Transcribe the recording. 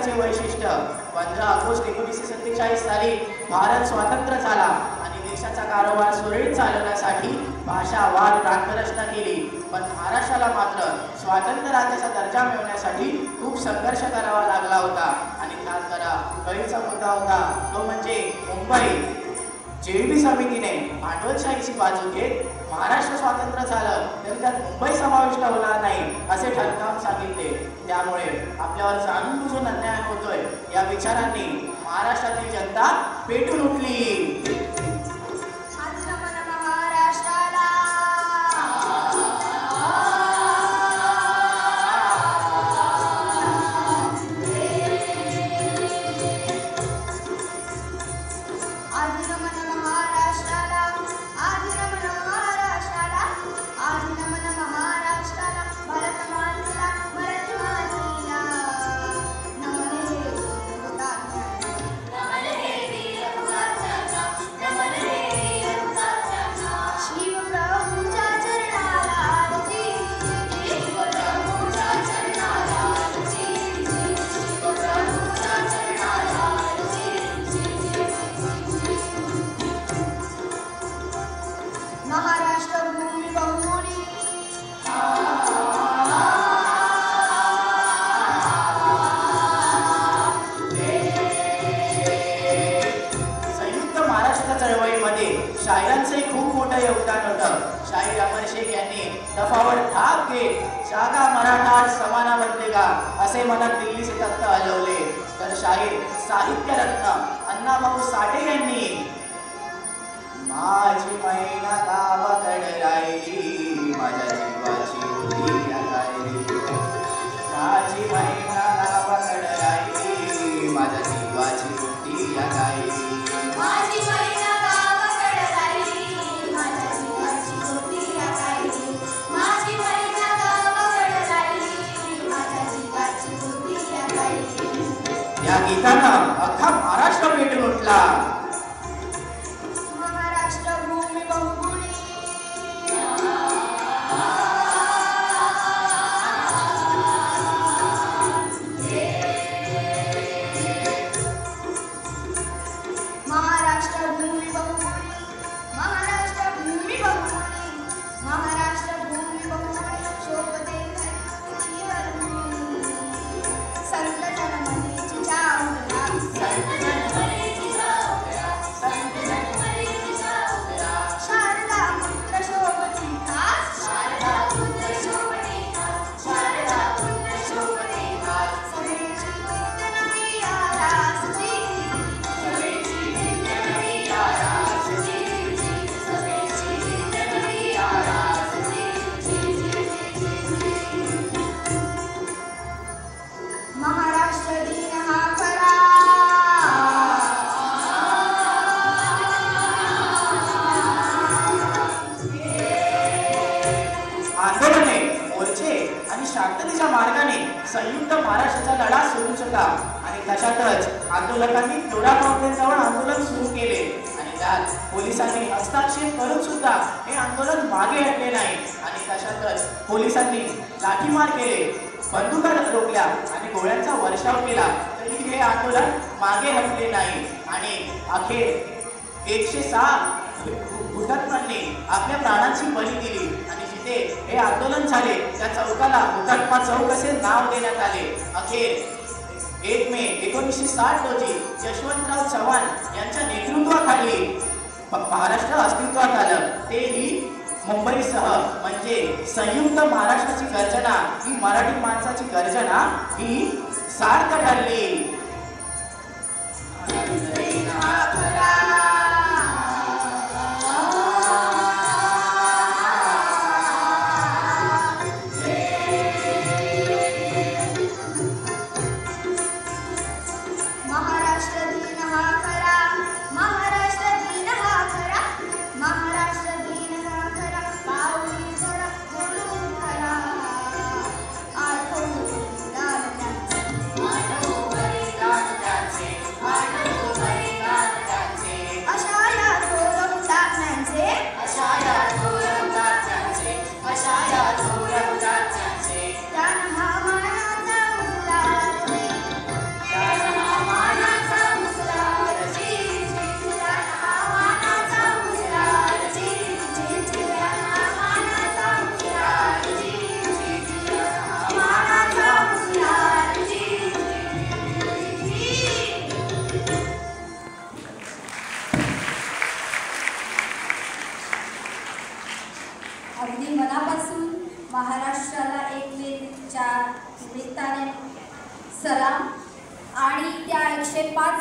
महाराष्ट्राचे वैशिष्ट्य 15 ऑगस्ट 1947 साली भारत स्वतंत्र झाला आणि देशाचा कारभार सुरळीत चालवण्यासाठी भाषा वाद राखरचना केली, पण महाराष्ट्राला मात्र स्वातंत्र्य राज्याचा दर्जा मिळवण्यासाठी खूप संघर्ष करावा लागला होता आणि त्यात जरा कळीचा मुद्दा होता तो म्हणजे मुंबई. जेबी समितीने भांडवलशाहीची बाजू घेत महाराष्ट्र स्वातंत्र्य झालं तरी त्यात मुंबई समाविष्ट होणार नाही असे ठणकावून सांगितले. त्यामुळे आपल्यावर जाणून बुजून अन्याय होतोय या विचारांनी महाराष्ट्रातील जनता पेटून उठली. शाहिरांचंही खूप मोठं योगदान होतं. शाहीर अमर शेख यांनी दफावर ठाक घेत जागा मराठा समाना बदलेगा असे मनात दिल्लीचे तख्त हलवले. तर शाहीर साहित्य रत्न अण्णाभाऊ साठे यांनी माझी मैना गावाकडे राहिली माझ्या जीवाची होती या गायली, माझी मैना गावाकडे राहिली माझ्या जीवाची होती या गायली, माझी मैना या गीतानं अख्खा महाराष्ट्र पेटून उठला. महाराष्ट्र भूमी बहुगुणी महाराष्ट्र भूमी बहुगुणी महाराष्ट्र भूमी बहुगुणी महाराष्ट्र भूमी बहुगुणी शोभते संत जनमनेची चावला शारदा पुत्र शोभते खास शारदा पुत्र शोभते खास शारदा पुत्र शोभते खास सगळीची नित्य नवी आरासची सगळीची नित्य नवी आरासची सगळीची नित्य नवी आरासची महाराष्ट्र दिन हा खरा आंदोलने मोर्चे आणि शांततेच्या मार्गाने संयुक्त महाराष्ट्राचा लढा सुरूच होता आणि तशातच आंदोलकांनी टोडा फाउंडेनजवळ आंदोलन सुरू केले आणि त्यात पोलिसांनी हस्तक्षेप करून सुद्धा हे आंदोलन मागे हटले नाही आणि तशातच पोलिसांनी लाठीमार केले, बंदुका रोखल्या आणि गोळ्यांचा वर्षाव केला तरी हे आंदोलन मागे हटले नाही आणि अखेर 106 हुतात्म्यांनी आपल्या प्राणांची बळी दिली आणि जिथे हे आंदोलन झाले त्या चौकाला हुतात्मा चौक असे नाव देण्यात आले. अखेर 1 मे 1960 रोजी यशवंतराव चव्हाण यांच्या नेतृत्वाखाली महाराष्ट्र अस्तित्वात आलं, तेही मुंबईसह म्हणजे संयुक्त महाराष्ट्राची गर्जना ही मराठी माणसाची गर्जना ही सार्थ ठरली. आठवू महाराष्ट्राला एकमेकांच्या निमित्ताने सलाम आणि त्या 105